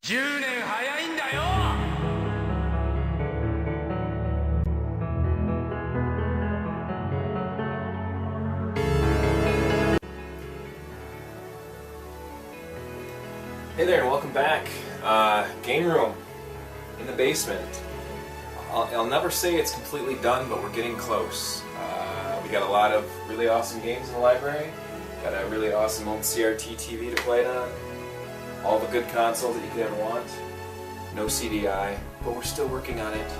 10年早いんだよ。 Hey there and welcome back. Game room in the basement. I'll never say it's completely done, but we're getting close. We got a lot of really awesome games in the library. Got a really awesome old CRT TV to play it on. All the good consoles that you could ever want. No CDI, but we're still working on it.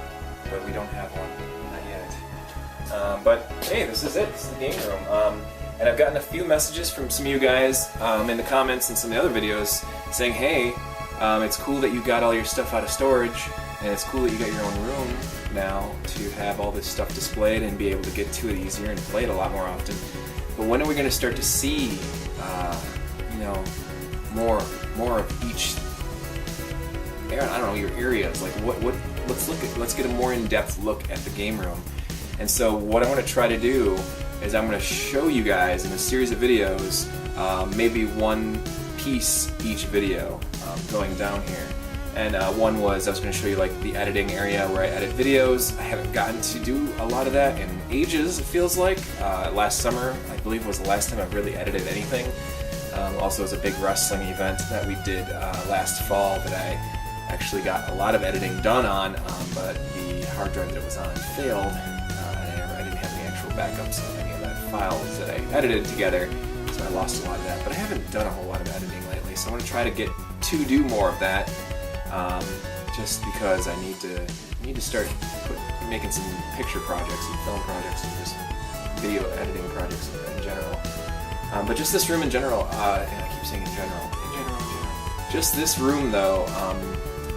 But we don't have one, not yet. But hey, this is it. This is the game room. And I've gotten a few messages from some of you guys in the comments and some of the other videos saying, hey, it's cool that you got all your stuff out of storage, and it's cool that you got your own room now to have all this stuff displayed and be able to get to it easier and play it a lot more often. But when are we going to start to see, more of each? I don't know, your areas. Like let's get a more in-depth look at the game room. And so what I want to try to do is I'm going to show you guys in a series of videos, maybe one piece each video going down here. And one was I was going to show you like the editing area where I edit videos. I haven't gotten to do a lot of that in ages, it feels like. Last summer, I believe, was the last time I've really edited anything. Also, it was a big wrestling event that we did last fall that I actually got a lot of editing done on, but the hard drive that it was on failed. I didn't have any actual backups of any of that files that I edited together, so I lost a lot of that. But I haven't done a whole lot of editing lately, so I want to try to do more of that. Just because I need to start making some picture projects and film projects and just video editing projects in general. But just this room in general, and I keep saying in general. Just this room though,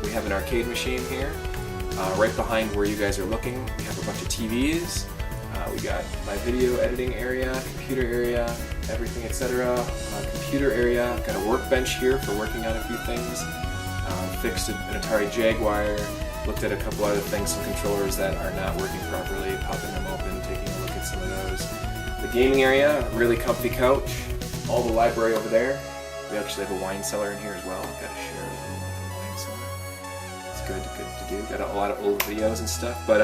we have an arcade machine here. Right behind where you guys are looking, we have a bunch of TVs. We got my video editing area, computer area, everything, etc. Computer area, got a workbench here for working on a few things. Fixed an Atari Jaeger, looked at a couple other things, some controllers that are not working properly, popping them open, taking a look at some of those. The gaming area, really comfy couch, all the library over there. We actually have a wine cellar in here as well. I've got to share a room with a wine cellar. It's good to do. Got a lot of old videos and stuff. But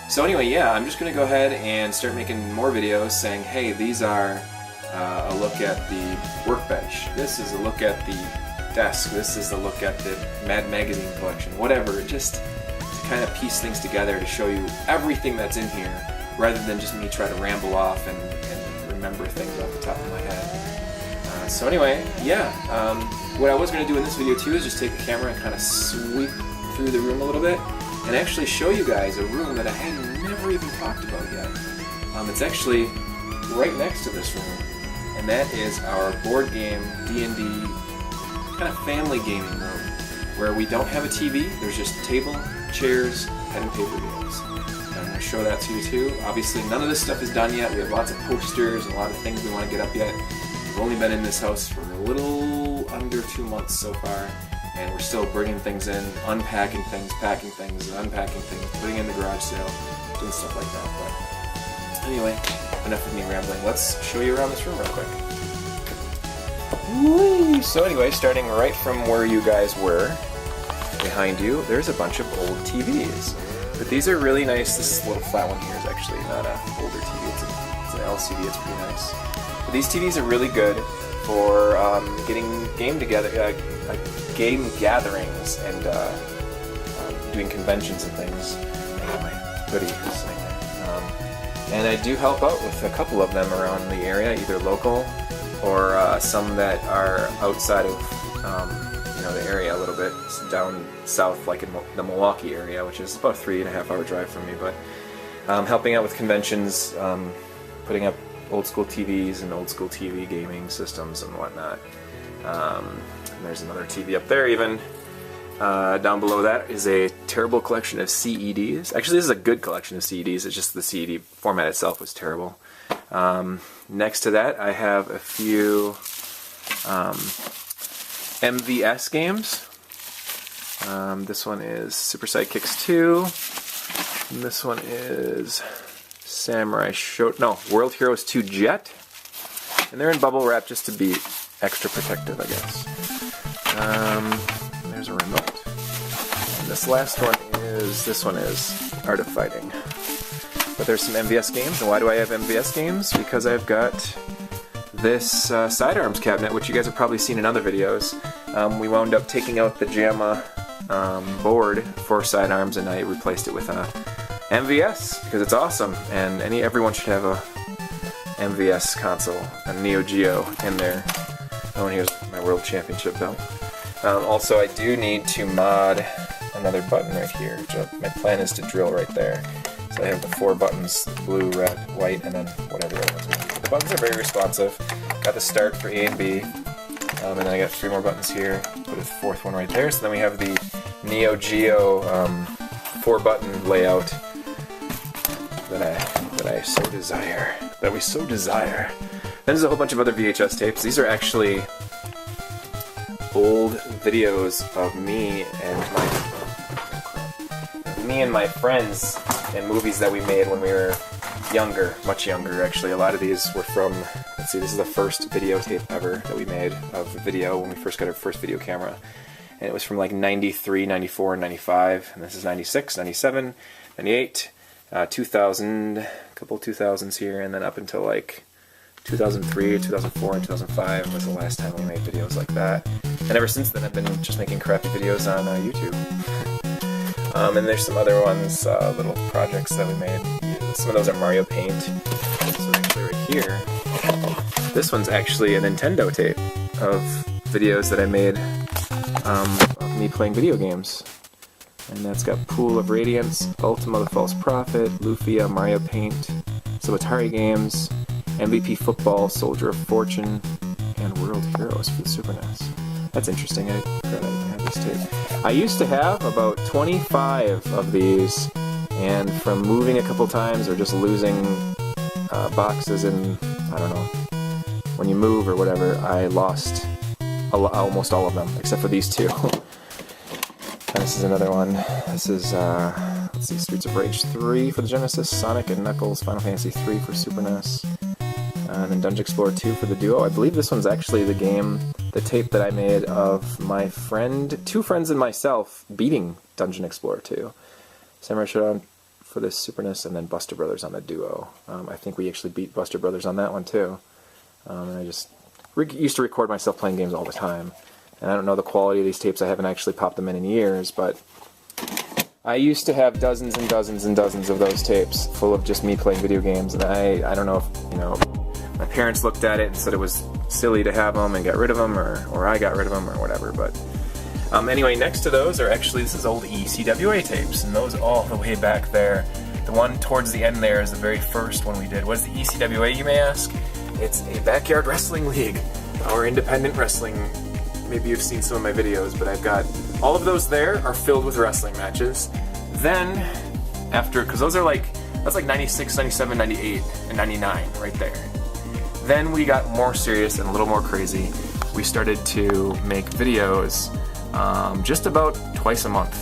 so anyway, yeah, I'm just going to go ahead and start making more videos saying, hey, these are a look at the workbench. This is a look at the desk. This is a look at the Mad Magazine collection. Whatever, just to kind of piece things together to show you everything that's in here, rather than just me try to ramble off and remember things off the top of my head. So anyway, yeah, what I was going to do in this video too is just take the camera and kind of sweep through the room a little bit and actually show you guys a room that I had never even talked about yet. It's actually right next to this room, and that is our board game D&D kind of family gaming room, where we don't have a TV, there's just a table, chairs, pen and paper games. And I'm going to show that to you too. Obviously none of this stuff is done yet. We have lots of posters and a lot of things we want to get up yet. We've only been in this house for a little under 2 months so far, and we're still bringing things in, unpacking things, packing things, unpacking things, putting in the garage sale, doing stuff like that. But anyway, enough of me rambling. Let's show you around this room real quick. Whee! So anyway, starting right from where you guys were, behind you, there's a bunch of old TVs. But these are really nice. This little flat one here is actually not an older TV, it's an LCD, it's pretty nice. But these TVs are really good for getting game gatherings and doing conventions and things. I got my hoodie sitting there. And I do help out with a couple of them around the area, either local or some that are outside of the area a little bit, down south, like in the Milwaukee area, which is about a 3.5 hour drive from me. But helping out with conventions, putting up old school TVs and old school TV gaming systems and whatnot. And there's another TV up there even. Down below that is a terrible collection of CEDs. Actually, this is a good collection of CEDs. It's just the CED format itself was terrible. Next to that, I have a few MVS games. This one is Super Sidekicks 2. And this one is World Heroes 2 Jet. And they're in bubble wrap just to be extra protective, I guess. there's a remote. And this last one is, Art of Fighting. But there's some MVS games, and why do I have MVS games? Because I've got this sidearms cabinet, which you guys have probably seen in other videos. We wound up taking out the JAMA board for sidearms, and I replaced it with a MVS because it's awesome, and everyone should have a MVS console, a Neo Geo in there. Oh, and here's my World Championship belt. Also, I do need to mod another button right here. My plan is to drill right there. So I have the 4 buttons, blue, red, white, and then whatever the other ones are. The buttons are very responsive. Got the start for A and B, and then I got 3 more buttons here. Put a 4th one right there. So then we have the Neo Geo 4-button layout that I so desire. That we so desire. Then there's a whole bunch of other VHS tapes. These are actually old videos of me and my friends and movies that we made when we were younger, much younger actually. A lot of these were from, let's see, this is the first videotape ever that we made of video when we first got our first video camera. And it was from like 93, 94, and 95. And this is 96, 97, 98, 2000, a couple 2000s here, and then up until like 2003, 2004, and 2005 was the last time we made videos like that. And ever since then I've been just making crappy videos on YouTube. And there's some other ones, little projects that we made. Some of those are Mario Paint. So actually right here, this one's actually a Nintendo tape of videos that I made of me playing video games. And that's got Pool of Radiance, Ultima the False Prophet, Lufia, Mario Paint, some Atari games, MVP Football, Soldier of Fortune, and World Heroes for the Super NES. That's interesting. I forgot I even have this tape. I used to have about 25 of these, and from moving a couple times or just losing boxes in, I don't know, when you move or whatever, I lost almost all of them, except for these 2. This is another one. This is, let's see, Streets of Rage 3 for the Genesis, Sonic and Knuckles, Final Fantasy 3 for Super NES, and then Dungeon Explorer 2 for the Duo. I believe this one's actually the tape that I made of my friend, 2 friends and myself beating Dungeon Explorer 2. Samurai Shodown for the Super NES, and then Buster Brothers on the Duo. I think we actually beat Buster Brothers on that one too. And I just used to record myself playing games all the time. And I don't know the quality of these tapes. I haven't actually popped them in years, but I used to have dozens and dozens and dozens of those tapes full of just me playing video games. And I don't know if, my parents looked at it and said it was silly to have them and got rid of them, or I got rid of them or whatever. But anyway, next to those are actually, this is old ECWA tapes, and those all the way back there. The one towards the end there is the very first one we did. What is the ECWA, you may ask? It's a backyard wrestling league, or independent wrestling. Maybe you've seen some of my videos, but I've got all of those there are filled with wrestling matches. Then, after, because those are like, that's like 96, 97, 98, and 99 right there. Then we got more serious and a little more crazy. We started to make videos just about twice a month.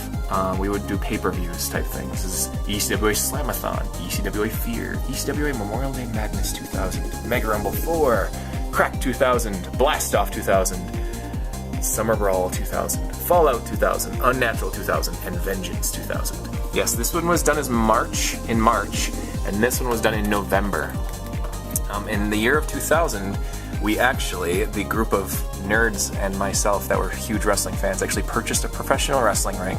We would do pay-per-views type things. This is ECWA Slamathon, ECWA Fear, ECWA Memorial Day Madness 2000, Mega Rumble 4, Crack 2000, Blast Off 2000, Summer Brawl 2000, Fallout 2000, Unnatural 2000, and Vengeance 2000. Yes, this one was done in March, and this one was done in November. In the year of 2000, we actually, the group of nerds and myself that were huge wrestling fans, actually purchased a professional wrestling ring,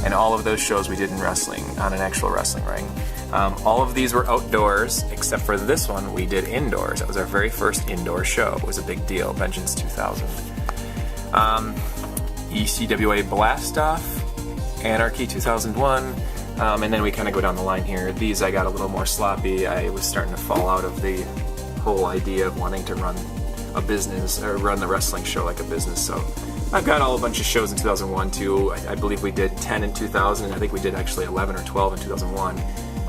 and all of those shows we did in wrestling, on an actual wrestling ring. All of these were outdoors, except for this one we did indoors. It was our very first indoor show. It was a big deal, Vengeance 2000. ECWA Blast Off, Anarchy 2001, and then we kind of go down the line here. These I got a little more sloppy. I was starting to fall out of the whole idea of wanting to run a business, or run the wrestling show like a business, so I've got a bunch of shows in 2001 too. I believe we did 10 in 2000, and I think we did actually 11 or 12 in 2001,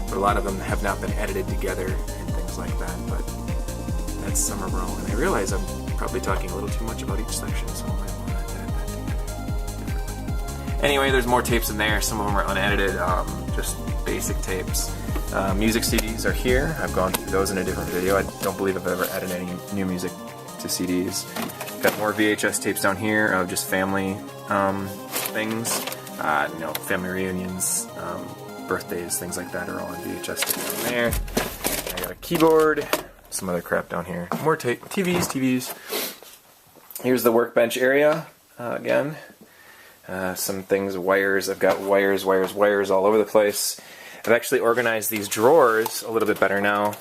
but a lot of them have not been edited together and things like that, but that's Summer Brawl, and I realize I'm probably talking a little too much about each section, so I might want to edit that together. Anyway, there's more tapes in there. Some of them are unedited, just basic tapes. Music CDs are here. I've gone through those in a different video. I don't believe I've ever added any new music to CDs. Got more VHS tapes down here of just family things. You know, family reunions, birthdays, things like that are all on VHS tape down there. I got a keyboard, some other crap down here. More TVs. Here's the workbench area again. Some things, wires. I've got wires all over the place. I've actually organized these drawers a little bit better now.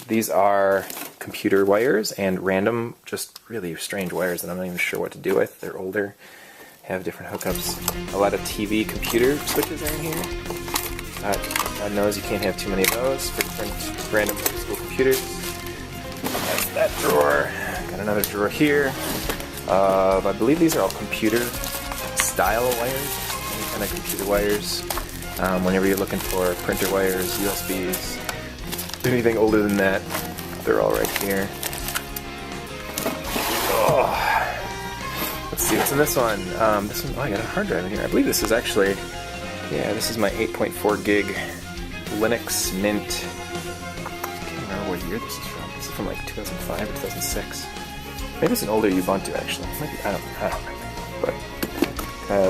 These are computer wires and random, just really strange wires that I'm not even sure what to do with. They're older, have different hookups. A lot of TV computer switches are in here. God knows you can't have too many of those for different random school computers. That's that drawer. Got another drawer here. I believe these are all computer style wires, any kind of computer wires. Whenever you're looking for printer wires, USBs, anything older than that, they're all right here. Oh. Let's see what's in this one. Oh, I got a hard drive in here. I believe this is actually, yeah, this is my 8.4 gig Linux Mint. I can't remember what year this is from. This is from like 2005 or 2006. Maybe it's an older Ubuntu actually. Maybe, I don't remember. But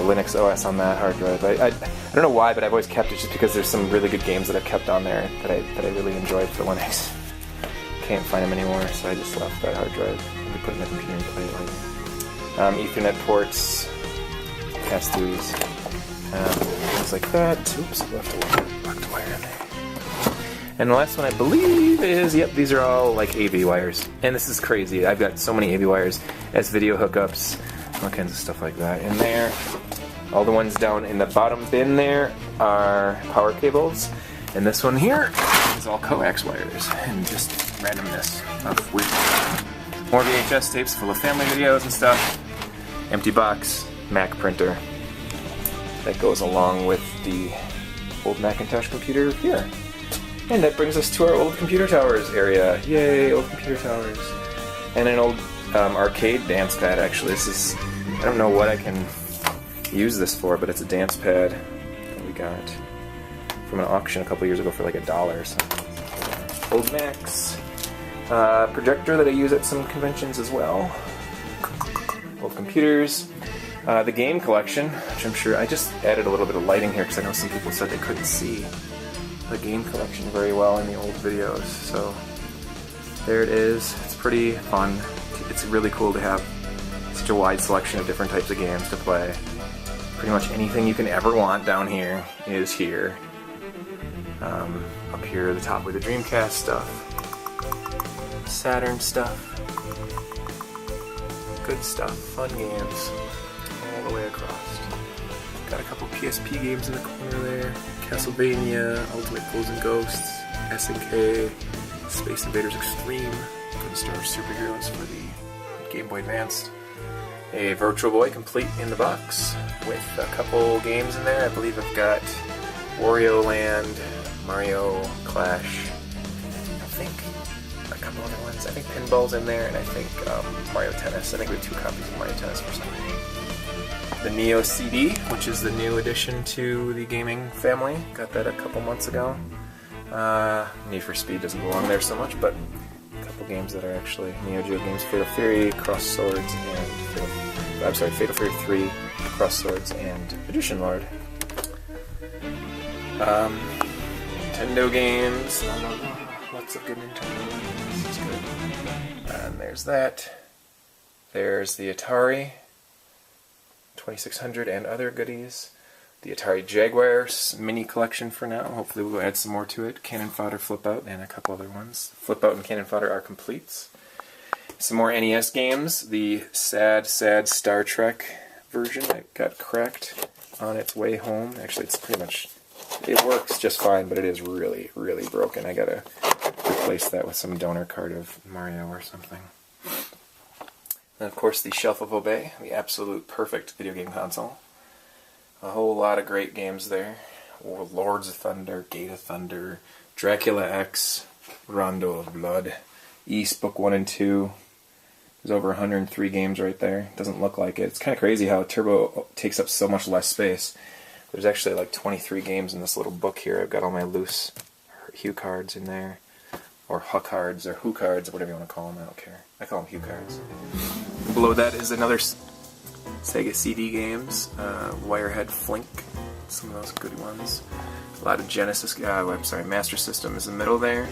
Linux OS on that hard drive. I don't know why, but I've always kept it just because there's some really good games that I've kept on there that I really enjoyed for Linux. Can't find them anymore, so I just left that hard drive. Maybe put it in my computer and play it later. Ethernet ports, pass-throughs, things like that. Oops, I left a wire in there. And the last one I believe is, yep, these are all like AV wires. And this is crazy. I've got so many AV wires as video hookups, all kinds of stuff like that in there. All the ones down in the bottom bin there are power cables. And this one here is all coax wires and just randomness of weird. More VHS tapes full of family videos and stuff. Empty box, Mac printer. That goes along with the old Macintosh computer here. And that brings us to our old computer towers area. Yay, old computer towers. And an old arcade dance pad, actually. This is, I don't know what I can use this for, but it's a dance pad that we got from an auction a couple years ago for like $1 or something. Old Macs. Projector that I use at some conventions as well. Old computers. The game collection, which I'm sure I just added a little bit of lighting here because I know some people said they couldn't see the game collection very well in the old videos. So there it is. It's pretty fun. It's really cool to have such a wide selection of different types of games to play. Pretty much anything you can ever want down here is here. Up here at the top with the Dreamcast stuff, Saturn stuff, good stuff, fun games all the way across. Got a couple PSP games in the corner there. Castlevania, Ultimate Ghouls and Ghosts, SNK, Space Invaders Extreme, Gunstar Superheroes for the Game Boy Advance. A Virtual Boy complete in the box with a couple games in there. I believe I've got Wario Land, Mario Clash, I think a couple other ones. I think Pinball's in there, and I think Mario Tennis. I think we have 2 copies of Mario Tennis for some reason. The Neo CD, which is the new addition to the gaming family. Got that a couple months ago. Need for Speed doesn't belong there so much, but a couple games that are actually Neo Geo games. Fatal Fury, Cross Swords, and Fatal Fury 3, Cross Swords, and Magician Lord. Nintendo games. Lots of good Nintendo games. This is good. And there's that. There's the Atari 2600 and other goodies. The Atari Jaguar mini collection for now. Hopefully we'll add some more to it. Cannon Fodder, Flip Out, and a couple other ones. Flip Out and Cannon Fodder are completes. Some more NES games. The sad Star Trek version that got cracked on its way home. Actually, it's pretty much, it works just fine, but it is really, really broken. I gotta replace that with some donor card of Mario or something. And of course the Shelf of Obey, the absolute perfect video game console. A whole lot of great games there. Lords of Thunder, Gate of Thunder, Dracula X, Rondo of Blood, East Book 1 and 2. There's over 103 games right there. Doesn't look like it. It's kind of crazy how Turbo takes up so much less space. There's actually like 23 games in this little book here. I've got all my loose Hue cards in there. Or Hu cards, or Who cards, or whatever you want to call them. I don't care. I call them Hue cards. Below that is another Sega CD games, Wirehead Flink, some of those good ones. A lot of Genesis, I'm sorry, Master System is in the middle there.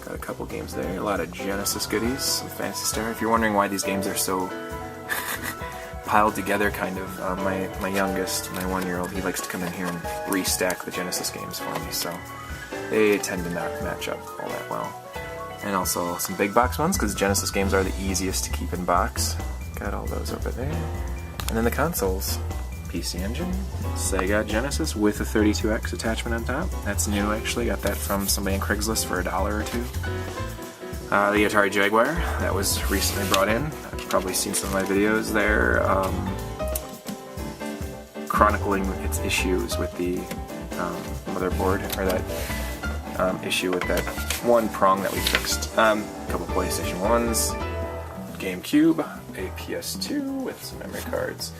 Got a couple games there. A lot of Genesis goodies, some Phantasy Star. If you're wondering why these games are so piled together, kind of, my youngest, my 1-year-old, he likes to come in here and restack the Genesis games for me, so they tend to not match up all that well. And also some big box ones, because Genesis games are the easiest to keep in box. Got all those over there. And then the consoles. PC Engine, Sega Genesis with a 32X attachment on top. That's new, actually. Got that from somebody on Craigslist for $1 or $2. The Atari Jaguar, that was recently brought in. I've probably seen some of my videos there, chronicling its issues with the motherboard, or that issue with that one prong that we fixed. A couple PlayStation 1s, GameCube, a PS2 with some memory cards,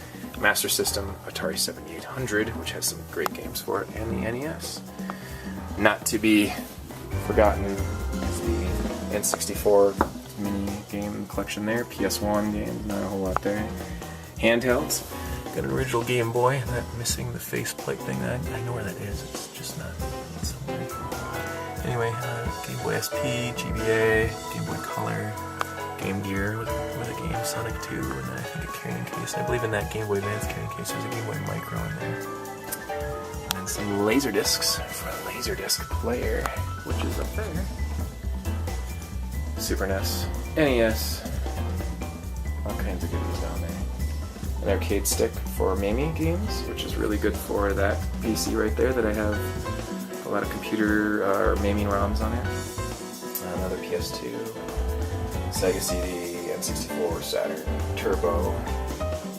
Master System, Atari 7800, which has some great games for it, and the NES. Not to be forgotten is the N64 mini game collection there, PS1 games, not a whole lot there. Handhelds, got an original Game Boy, that missing the faceplate thing, I know where that is, it's just not somewhere. Anyway, Game Boy SP, GBA, Game Boy Color, Game Gear with a game, Sonic 2, and then I think a carrying case. I believe in that Game Boy Advance carrying case there's a Game Boy Micro in there. And then some laser discs for a Laserdisc player, which is up there. Super NES, NES, all kinds of goodies down there. An arcade stick for Mamie games, which is really good for that PC right there that I have a lot of computer or Mamie ROMs on it. Another PS2. Sega CD, N64, Saturn, Turbo,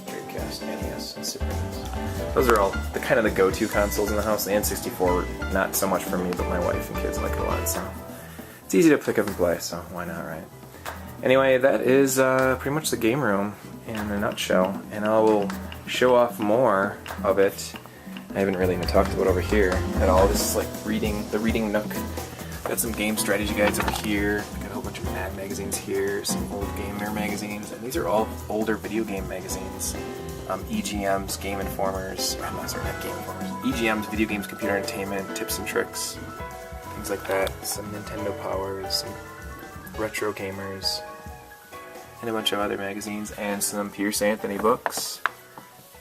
Dreamcast, NES, and Super NES. Those are all the kind of the go-to consoles in the house. The N64, not so much for me, but my wife and kids like it a lot, so it's easy to pick up and play, so why not, right? Anyway, that is pretty much the game room in a nutshell, and I will show off more of it. I haven't really even talked about over here at all. This is like the reading nook. Got some game strategy guides over here. Got a whole bunch of Mad magazines here, some old gamer magazines, and these are all older video game magazines. EGM's, Game Informers, I'm not sorry, not Game Informers. EGM's, Video Games Computer Entertainment, Tips and Tricks, things like that. Some Nintendo Powers, some Retro Gamers, and a bunch of other magazines, and some Pierce Anthony books.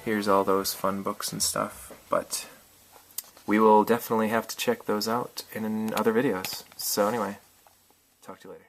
Here's all those fun books and stuff, but we will definitely have to check those out in other videos. So anyway, talk to you later.